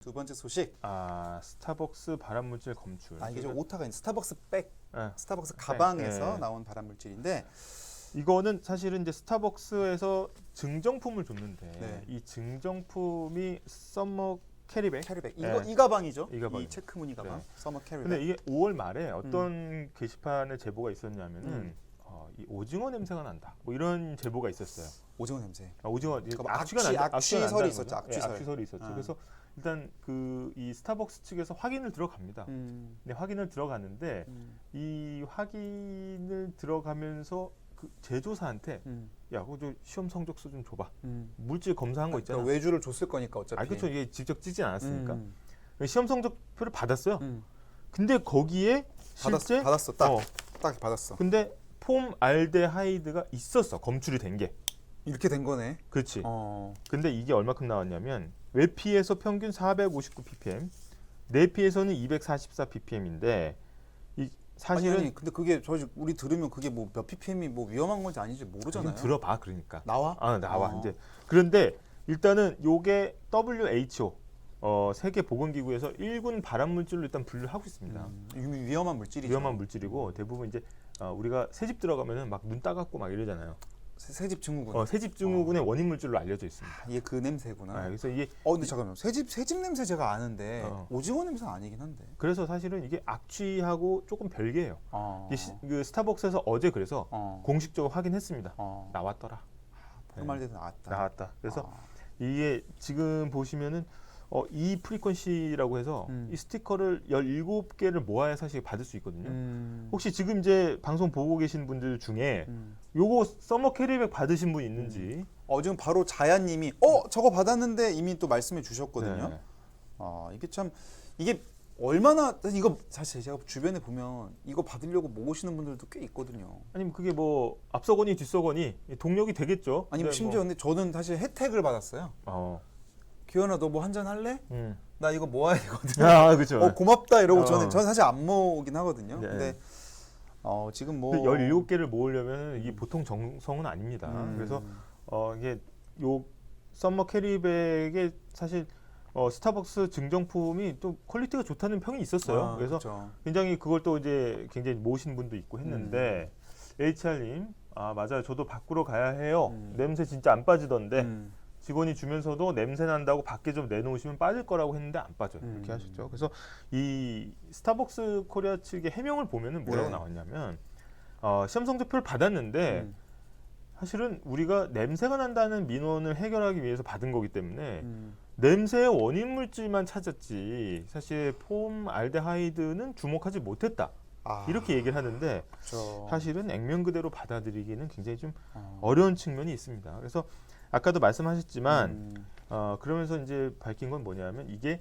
두 번째 소식. 스타벅스 발암물질 검출. 이게 좀 오타가 있는 스타벅스 백, 네. 스타벅스 가방에서 네. 나온 발암물질인데 이거는 사실은 이제 스타벅스에서 증정품을 줬는데 네. 이 증정품이 썸머 캐리백. 캐리백. 네. 이 가방이죠. 이 가방이요. 체크무늬 가방. 네. 서머 캐리백. 근데 이게 5월 말에 어떤 게시판에 제보가 있었냐면은 이 오징어 냄새가 난다. 뭐 이런 제보가 있었어요. 오징어 냄새. 오징어 악취설이 있었죠. 악취설. 악취설이 있었죠. 그래서 일단 이 스타벅스 측에서 확인을 들어갑니다. 근데 확인을 들어가는데 이 확인을 들어가면서 그 제조사한테 야, 그거 좀 시험 성적서 좀 줘봐. 물질 검사한 거 있잖아. 그러니까 외주를 줬을 거니까 어차피. 그렇죠. 이게 직접 찌진 않았으니까. 시험 성적표를 받았어요. 음. 근데 거기에 실제 받았어. 딱 받았어. 근데 폼 알데하이드가 있었어. 검출이 된 게. 이렇게 된 거네. 그렇지. 근데 이게 얼마큼 나왔냐면 외피에서 평균 459 ppm, 내피에서는 244 ppm인데 이 사실은 아니, 근데 그게 우리 들으면 그게 뭐 몇 ppm이 뭐 위험한 건지 아닌지 모르잖아요. 들어봐. 그러니까 나와? 나와. 이제 그런데 일단은 요게 WHO 세계 보건기구에서 1군 발암물질로 일단 분류하고 있습니다. 위험한 물질이죠. 위험한 물질이고 대부분 이제 우리가 새집 들어가면은 막 눈 따갑고 막 이러잖아요. 새집 증후군. 새집 증후군의 원인 물질로 알려져 있습니다. 이게 그 냄새구나. 그래서 이게 근데 잠깐만요. 새집 냄새 제가 아는데 오징어 냄새는 아니긴 한데. 그래서 사실은 이게 악취하고 조금 별개예요. 어. 그 스타벅스에서 어제 그래서 어. 공식적으로 확인했습니다. 어. 나왔더라. 포말데도 나왔다. 나왔다. 그래서 이게 지금 보시면은 이 프리퀀시라고 해서 이 스티커를 17개를 모아야 사실 받을 수 있거든요. 혹시 지금 이제 방송 보고 계신 분들 중에 요거 서머 캐리백 받으신 분 있는지 지금 바로 자야님이 저거 받았는데 이미 또 말씀해 주셨거든요. 네. 이게 얼마나 이거 사실 제가 주변에 보면 이거 받으려고 모으시는 분들도 꽤 있거든요. 아니면 그게 뭐 앞서거니 뒤서거니 동력이 되겠죠. 아니면 심지어 근데 저는 사실 혜택을 받았어요. 기현아 너 뭐 한잔 할래? 나 이거 모아야 되거든. 그렇죠. 고맙다 이러고 저는 사실 안 모으긴 하거든요. 네. 근데 지금 뭐 17개를 모으려면 이게 보통 정성은 아닙니다. 그래서 이게 요 썸머 캐리백에 사실 스타벅스 증정품이 또 퀄리티가 좋다는 평이 있었어요. 그래서 그렇죠. 굉장히 그걸 또 이제 굉장히 모으신 분도 있고 했는데 HR님 맞아요. 저도 밖으로 가야 해요. 냄새 진짜 안 빠지던데 직원이 주면서도 냄새 난다고 밖에 좀 내놓으시면 빠질 거라고 했는데 안 빠져요. 이렇게 하셨죠. 그래서 이 스타벅스 코리아 측의 해명을 보면은 뭐라고 나왔냐면 시험 성적표를 받았는데 사실은 우리가 냄새가 난다는 민원을 해결하기 위해서 받은 거기 때문에 냄새의 원인 물질만 찾았지 사실 폼 알데하이드는 주목하지 못했다. 이렇게 얘기를 하는데 그렇죠. 사실은 액면 그대로 받아들이기는 굉장히 좀 어려운 측면이 있습니다. 그래서 아까도 말씀하셨지만 그러면서 이제 밝힌 건 뭐냐면 이게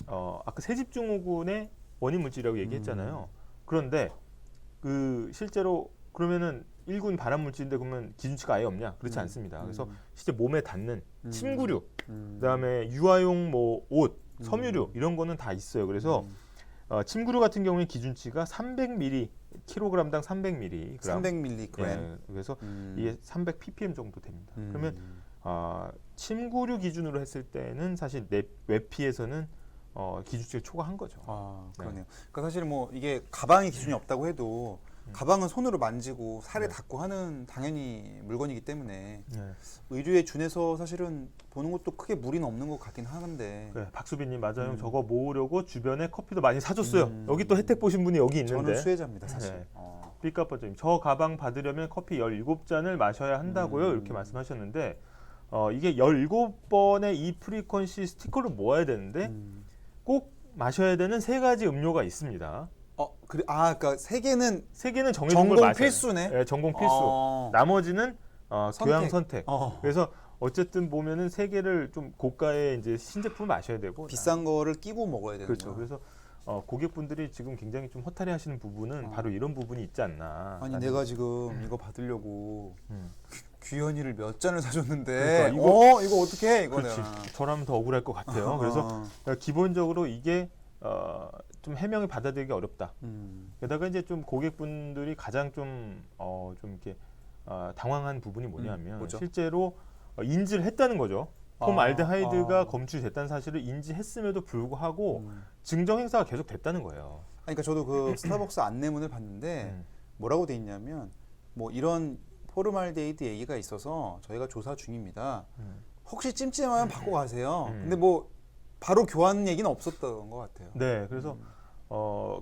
아까 새집 증후군의 원인 물질이라고 얘기했잖아요. 그런데 그 실제로 그러면은 1군 발암 물질인데 그러면 기준치가 아예 없냐? 그렇지 않습니다. 그래서 실제 몸에 닿는 침구류, 그다음에 유아용 뭐 옷, 섬유류 이런 거는 다 있어요. 그래서 침구류 같은 경우에 기준치가 300mg, 킬로그램당 300mg. 300mg. 네, 그래서 이게 300 ppm 정도 됩니다. 그러면 침구류 기준으로 했을 때는 사실 외피에서는 기준치를 초과한 거죠. 그러네요. 그러니까 사실 뭐 이게 가방에 기준이 없다고 해도 가방은 손으로 만지고 살에 닿고 하는 당연히 물건이기 때문에 의류에 준해서 사실은 보는 것도 크게 무리는 없는 것 같긴 하는데. 네, 박수빈님 맞아요. 저거 모으려고 주변에 커피도 많이 사줬어요. 여기 또 혜택 보신 분이 여기 있는데. 저는 수혜자입니다, 사실. 네. 삐까뻔쩍님 저 가방 받으려면 커피 17잔을 마셔야 한다고요. 이렇게 말씀하셨는데 이게 17번의 이 프리퀀시 스티커를 모아야 되는데 꼭 마셔야 되는 3가지 음료가 있습니다. 그러니까 세 개는 정해진 걸 전공 마셔야 필수네. 네, 전공 필수. 나머지는 교양 선택. 그래서 어쨌든 보면은 3개를 좀 고가의 이제 신제품을 마셔야 되고 비싼 거를 끼고 먹어야 되는 그렇죠. 거야. 그래서 고객분들이 지금 굉장히 좀 허탈해 하시는 부분은 바로 이런 부분이 있지 않나. 아니 내가 지금 이거 받으려고 귀현이를 몇 잔을 그러니까 사줬는데 이거 어떻게 해? 이거 그렇지. 내가. 저라면 더 억울할 것 같아요. 그래서 기본적으로 이게 좀 해명이 받아들이기 어렵다. 게다가 이제 좀 고객분들이 가장 좀 이렇게 당황한 부분이 뭐냐면 뭐죠? 실제로 인지를 했다는 거죠. 폼알데하이드가 검출됐다는 사실을 인지했음에도 불구하고 증정 행사가 계속 됐다는 거예요. 그러니까 저도 그 스타벅스 안내문을 봤는데 뭐라고 돼 있냐면 뭐 이런 포름알데히드 얘기가 있어서 저희가 조사 중입니다. 혹시 찜찜하면 받고 가세요. 근데 뭐 바로 교환 얘기는 없었던 것 같아요. 네, 그래서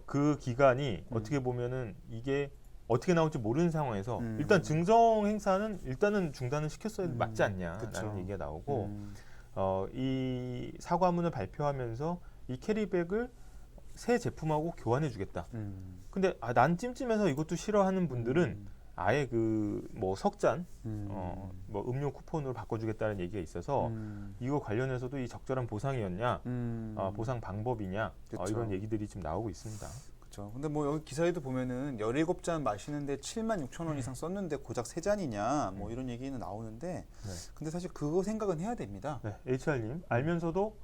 그 기간이 어떻게 보면은 이게 어떻게 나올지 모르는 상황에서 일단 증정 행사는 일단은 중단을 시켰어야 맞지 않냐라는 그쵸. 얘기가 나오고 이 사과문을 발표하면서 이 캐리백을 새 제품하고 교환해주겠다. 근데 난 찜찜해서 이것도 싫어하는 분들은 아예 그 뭐 석잔 뭐 음료 쿠폰으로 바꿔주겠다는 얘기가 있어서 이거 관련해서도 이 적절한 보상이었냐, 보상 방법이냐 이런 얘기들이 지금 나오고 있습니다. 그렇죠. 근데 뭐 여기 기사에도 보면은 17잔 마시는데 76,000원 이상 썼는데 고작 3잔이냐 뭐 이런 얘기는 나오는데 근데 사실 그거 생각은 해야 됩니다. 네, HR님 알면서도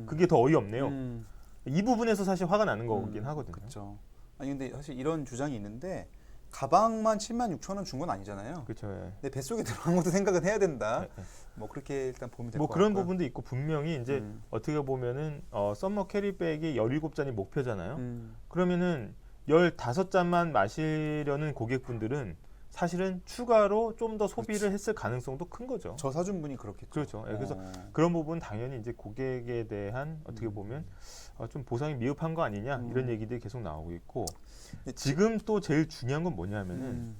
그게 더 어이없네요. 이 부분에서 사실 화가 나는 거긴 하거든요. 그렇죠. 아니 근데 사실 이런 주장이 있는데 가방만 76,000원 준 건 아니잖아요. 그렇죠. 예. 근데 뱃속에 들어간 것도 생각은 해야 된다. 뭐 그렇게 일단 보면 될 것 뭐 같고요. 그런 부분도 있고 분명히 이제 어떻게 보면은 썸머 캐리백이 17잔이 목표잖아요. 그러면은 15잔만 마시려는 고객분들은 사실은 추가로 좀 더 소비를 했을 가능성도 큰 거죠. 저 사준 분이 그렇겠죠. 그렇죠. 예, 그래서 그런 부분 당연히 이제 고객에 대한 어떻게 보면 좀 보상이 미흡한 거 아니냐 이런 얘기들이 계속 나오고 있고 지금 또 제일 중요한 건 뭐냐면은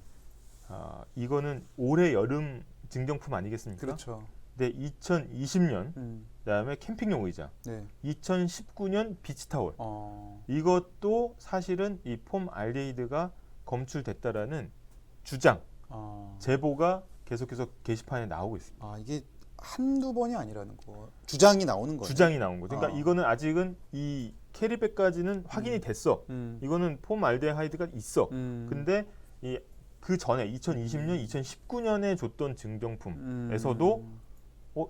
이거는 올해 여름 증정품 아니겠습니까? 그렇죠. 네, 2020년 그다음에 캠핑용 의자, 네. 2019년 비치타월 이것도 사실은 이 폼 알데히드가 검출됐다라는 주장, 제보가 계속해서 게시판에 나오고 있습니다. 이게 한두 번이 아니라는 거. 주장이 나오는 거예요. 주장이 나온 거죠. 그러니까 이거는 아직은 이 캐리백까지는 확인이 됐어. 이거는 폼 알데하이드가 있어. 근데 그 전에 2020년, 2019년에 줬던 증정품에서도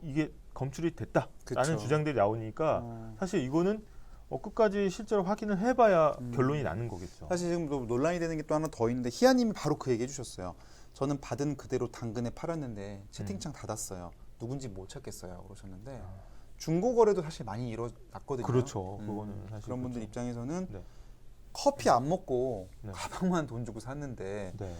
이게 검출이 됐다라는 그쵸. 주장들이 나오니까 사실 이거는 끝까지 실제로 확인을 해봐야 결론이 나는 거겠죠. 사실 지금 또 논란이 되는 게 또 하나 더 있는데 희아님이 바로 그 얘기 해주셨어요. 저는 받은 그대로 당근에 팔았는데 채팅창 닫았어요. 누군지 못 찾겠어요. 그러셨는데 중고 거래도 사실 많이 일어났거든요. 그렇죠. 그거는 사실 그런 분들 그렇죠. 입장에서는 네. 커피 안 먹고 네. 가방만 돈 주고 샀는데 네.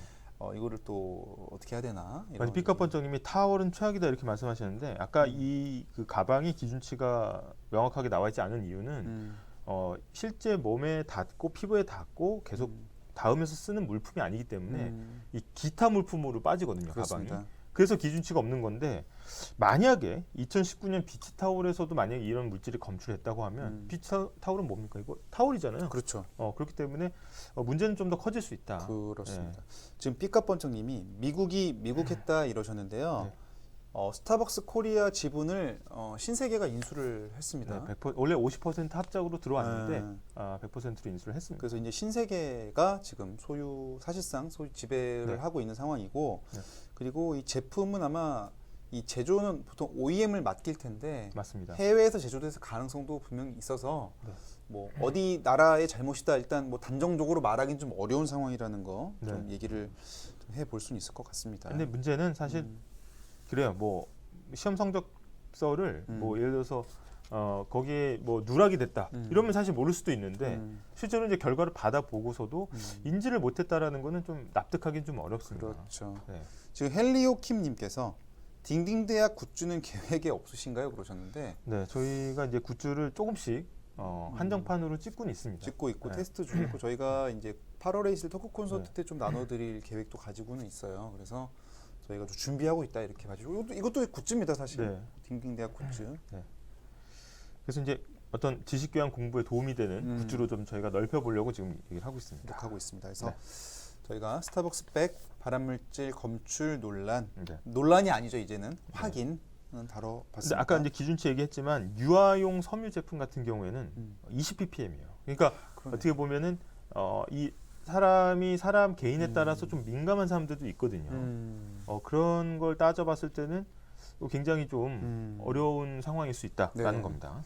이거를 또 어떻게 해야 되나? 아니 삐까번쩍님이 타월은 최악이다 이렇게 말씀하셨는데 아까 이 그 가방이 기준치가 명확하게 나와 있지 않은 이유는 실제 몸에 닿고 피부에 닿고 계속 닿으면서 쓰는 물품이 아니기 때문에 이 기타 물품으로 빠지거든요. 그렇습니다. 가방이. 그래서 기준치가 없는 건데 만약에 2019년 비치타올에서도 만약에 이런 물질이 검출했다고 하면 비치타올은 뭡니까? 이거 타올이잖아요. 그렇죠. 그렇기 때문에 문제는 좀 더 커질 수 있다. 그렇습니다. 지금 삐까번쩍님이 미국 했다 이러셨는데요. 네. 스타벅스 코리아 지분을 신세계가 인수를 했습니다. 네, 원래 50% 합작으로 들어왔는데 100%로 인수를 했습니다. 그래서 이제 신세계가 지금 사실상 소유 지배를 네. 하고 있는 상황이고 네. 그리고 이 제품은 아마 이 제조는 보통 OEM을 맡길 텐데 맞습니다. 해외에서 제조됐을 가능성도 분명히 있어서 네. 뭐 어디 나라의 잘못이다 일단 뭐 단정적으로 말하기는 좀 어려운 상황이라는 거 좀 네. 얘기를 좀 해볼 수는 있을 것 같습니다. 근데 문제는 사실 그래요. 뭐 시험 성적서를 뭐 예를 들어서 거기에 뭐 누락이 됐다 이러면 사실 모를 수도 있는데 실제로 이제 결과를 받아 보고서도 인지를 못했다라는 거는 좀 납득하기는 좀 어렵습니다. 그렇죠. 네. 지금 헬리오킴님께서 딩딩대학 굿즈는 계획에 없으신가요? 그러셨는데 네, 저희가 이제 굿즈를 조금씩 한정판으로 찍고는 있습니다. 찍고 있고 네. 테스트 중이고 저희가 이제 8월에 있을 토크 콘서트 때 좀 나눠드릴 계획도 가지고는 있어요. 그래서 저희가 좀 준비하고 있다 이렇게 가지고 이것도 굿즈입니다 사실. 네. 딩딩대학 굿즈. 네. 그래서 이제 어떤 지식 교양 공부에 도움이 되는 굿즈로 좀 저희가 넓혀보려고 지금 얘기를 하고 있습니다. 하고 있습니다. 그래서 저희가 스타벅스 백 발암물질 검출 논란 논란이 아니죠 이제는 확인은 다뤄봤습니다. 근데 아까 이제 기준치 얘기했지만 유아용 섬유 제품 같은 경우에는 20ppm이에요. 그러니까 그러네. 어떻게 보면은 이 사람 개인에 따라서 좀 민감한 사람들도 있거든요. 그런 걸 따져봤을 때는 굉장히 좀 어려운 상황일 수 있다라는 겁니다.